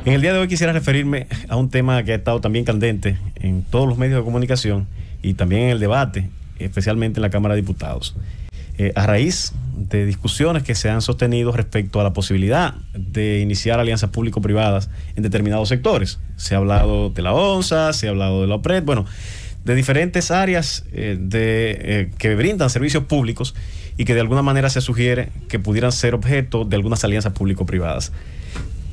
En el día de hoy quisiera referirme a un tema que ha estado también candente en todos los medios de comunicación y también en el debate, especialmente en la Cámara de Diputados. A raíz de discusiones que se han sostenido respecto a la posibilidad de iniciar alianzas público-privadas en determinados sectores. Se ha hablado de la ONSA, se ha hablado de la OPRED, bueno, de diferentes áreas que brindan servicios públicos y que de alguna manera se sugiere que pudieran ser objeto de algunas alianzas público-privadas.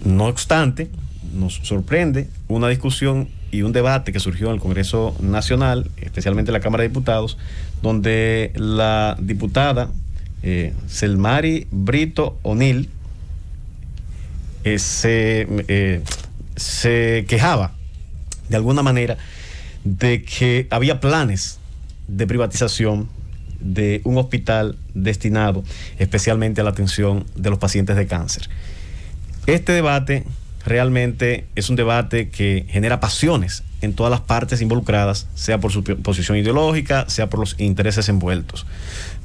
No obstante, nos sorprende una discusión y un debate que surgió en el Congreso Nacional, especialmente en la Cámara de Diputados, donde la diputada Selmari Brito O'Neill se quejaba de alguna manera de que había planes de privatización de un hospital destinado especialmente a la atención de los pacientes de cáncer. Este debate realmente es un debate que genera pasiones en todas las partes involucradas, sea por su posición ideológica, sea por los intereses envueltos.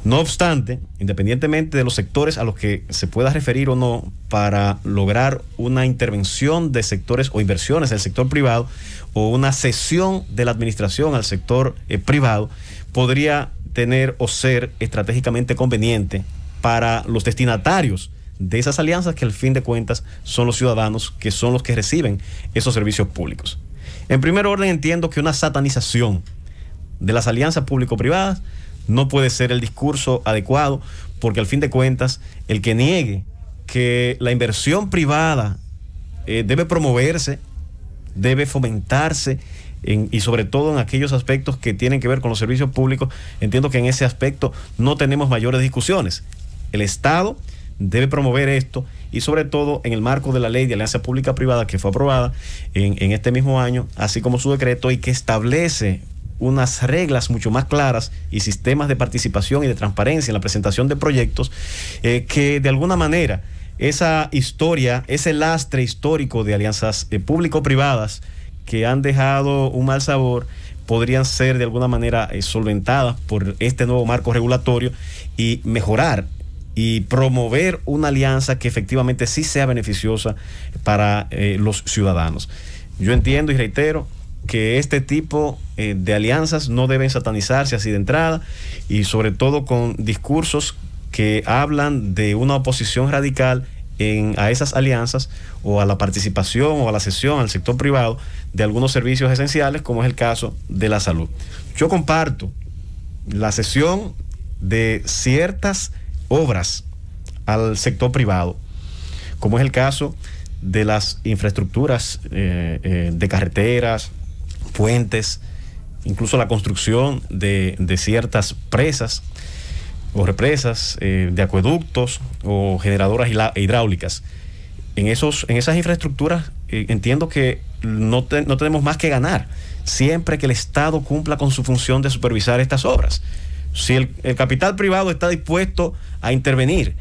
No obstante, independientemente de los sectores a los que se pueda referir o no, para lograr una intervención de sectores o inversiones del sector privado o una cesión de la administración al sector privado, podría tener o ser estratégicamente conveniente para los destinatarios de esas alianzas, que al fin de cuentas son los ciudadanos, que son los que reciben esos servicios públicos. En primer orden, entiendo que una satanización de las alianzas público-privadas no puede ser el discurso adecuado, porque al fin de cuentas el que niegue que la inversión privada debe promoverse, debe fomentarse, y sobre todo en aquellos aspectos que tienen que ver con los servicios públicos, entiendo que en ese aspecto no tenemos mayores discusiones. El Estado debe promover esto, y sobre todo en el marco de la ley de alianza pública-privada que fue aprobada en este mismo año, así como su decreto, y que establece unas reglas mucho más claras y sistemas de participación y de transparencia en la presentación de proyectos, que de alguna manera esa historia, ese lastre histórico de alianzas público-privadas que han dejado un mal sabor, podrían ser de alguna manera solventadas por este nuevo marco regulatorio y mejorar y promover una alianza que efectivamente sí sea beneficiosa para los ciudadanos. Yo entiendo y reitero que este tipo de alianzas no deben satanizarse así de entrada, y sobre todo con discursos que hablan de una oposición radical a esas alianzas o a la participación o a la cesión al sector privado de algunos servicios esenciales, como es el caso de la salud. Yo comparto la cesión de ciertas obras al sector privado, como es el caso de las infraestructuras de carreteras, puentes, incluso la construcción de ciertas presas o represas, de acueductos o generadoras hidráulicas. En esas infraestructuras entiendo que no tenemos más que ganar siempre que el Estado cumpla con su función de supervisar estas obras. Si el capital privado está dispuesto a intervenir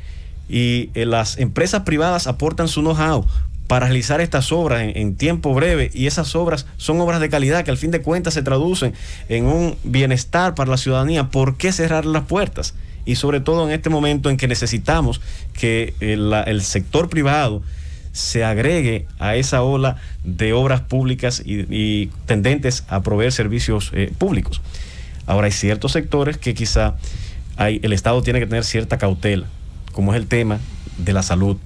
y las empresas privadas aportan su know-how para realizar estas obras en tiempo breve, y esas obras son obras de calidad que al fin de cuentas se traducen en un bienestar para la ciudadanía, ¿por qué cerrar las puertas? Y sobre todo en este momento en que necesitamos que el sector privado se agregue a esa ola de obras públicas y tendentes a proveer servicios públicos. Ahora, hay ciertos sectores que quizá el Estado tiene que tener cierta cautela, como es el tema de la salud.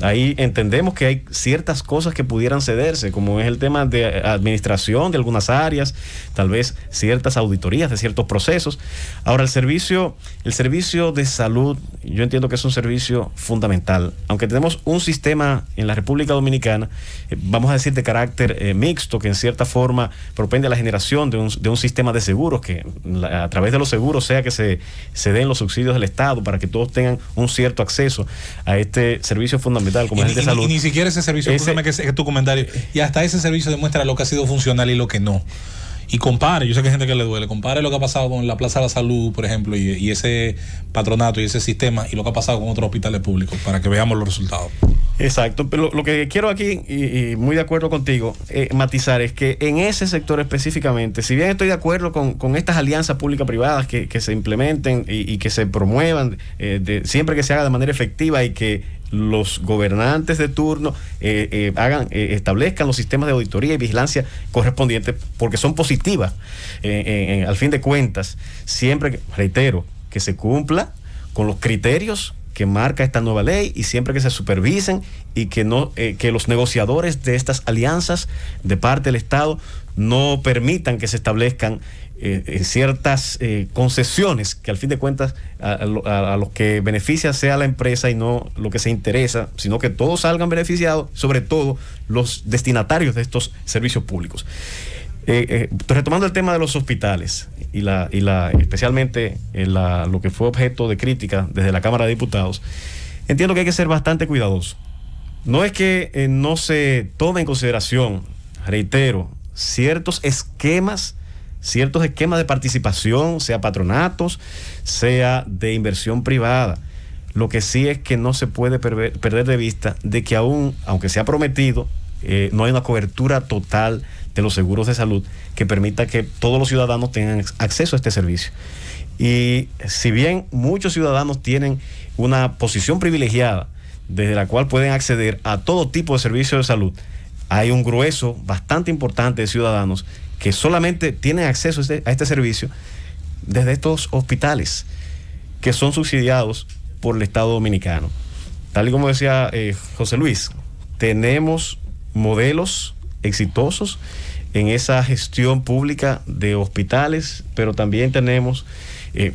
Ahí entendemos que hay ciertas cosas que pudieran cederse, como es el tema de administración de algunas áreas, tal vez ciertas auditorías de ciertos procesos. Ahora, el servicio de salud, yo entiendo que es un servicio fundamental. Aunque tenemos un sistema en la República Dominicana, vamos a decir de carácter mixto, que en cierta forma propende a la generación de un sistema de seguros, que a través de los seguros sea que se den los subsidios del Estado para que todos tengan un cierto acceso a este servicio fundamental como es el de salud. Y ni siquiera ese servicio, escúchame que es tu comentario, y hasta ese servicio demuestra lo que ha sido funcional y lo que no. Y compare, yo sé que hay gente que le duele, compare lo que ha pasado con la Plaza de la Salud, por ejemplo, y ese patronato y ese sistema, y lo que ha pasado con otros hospitales públicos, para que veamos los resultados. Exacto, pero lo que quiero aquí, y muy de acuerdo contigo, matizar, es que en ese sector específicamente, si bien estoy de acuerdo con estas alianzas público-privadas que se implementen y que se promuevan, siempre que se haga de manera efectiva y que los gobernantes de turno establezcan los sistemas de auditoría y vigilancia correspondientes, porque son positivas al fin de cuentas, siempre que, reitero, que se cumpla con los criterios que marca esta nueva ley y siempre que se supervisen y que no que los negociadores de estas alianzas de parte del Estado no permitan que se establezcan ciertas concesiones que al fin de cuentas a los que beneficia sea la empresa y no lo que se interesa, sino que todos salgan beneficiados, sobre todo los destinatarios de estos servicios públicos. Retomando el tema de los hospitales y especialmente lo que fue objeto de crítica desde la Cámara de Diputados, entiendo que hay que ser bastante cuidadoso. No es que no se tome en consideración, reitero, ciertos esquemas de participación, sea patronatos, sea de inversión privada. Lo que sí es que no se puede perder de vista de que aunque se ha prometido, no hay una cobertura total de los seguros de salud que permita que todos los ciudadanos tengan acceso a este servicio. Y si bien muchos ciudadanos tienen una posición privilegiada desde la cual pueden acceder a todo tipo de servicios de salud, hay un grueso bastante importante de ciudadanos que solamente tienen acceso a este servicio desde estos hospitales que son subsidiados por el Estado Dominicano. Tal y como decía José Luis, tenemos modelos exitosos en esa gestión pública de hospitales, pero también tenemos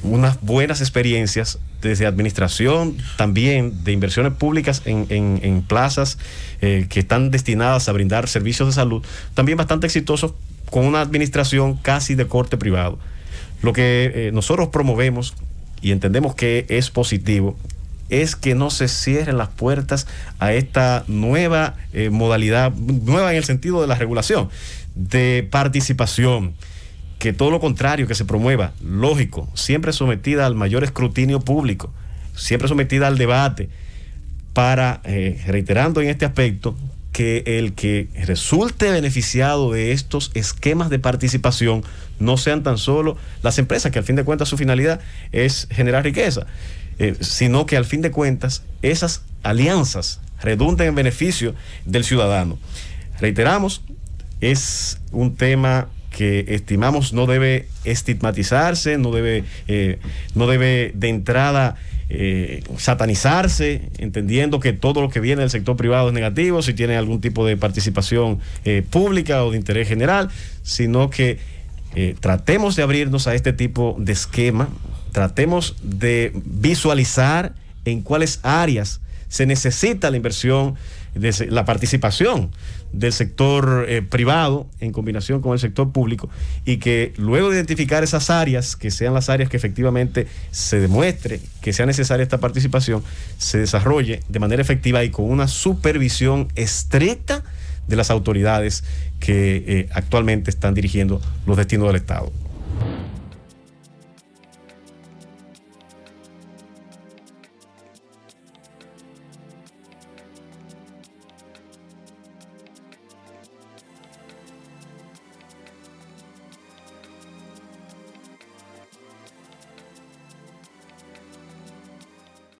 unas buenas experiencias desde administración, también de inversiones públicas en plazas que están destinadas a brindar servicios de salud, también bastante exitosos con una administración casi de corte privado. Lo que nosotros promovemos y entendemos que es positivo es que no se cierren las puertas a esta nueva modalidad, nueva en el sentido de la regulación, de participación, que todo lo contrario, que se promueva, lógico, siempre sometida al mayor escrutinio público, siempre sometida al debate, para, reiterando en este aspecto, que el que resulte beneficiado de estos esquemas de participación no sean tan solo las empresas, que al fin de cuentas su finalidad es generar riqueza, sino que al fin de cuentas esas alianzas redunden en beneficio del ciudadano. Reiteramos, es un tema que estimamos no debe estigmatizarse, no debe de entrada satanizarse, entendiendo que todo lo que viene del sector privado es negativo, si tiene algún tipo de participación pública o de interés general, sino que tratemos de abrirnos a este tipo de esquema, tratemos de visualizar en cuáles áreas se necesita la inversión, la participación del sector privado en combinación con el sector público, y que luego de identificar esas áreas, que sean las áreas que efectivamente se demuestre que sea necesaria esta participación, se desarrolle de manera efectiva y con una supervisión estricta de las autoridades que actualmente están dirigiendo los destinos del Estado.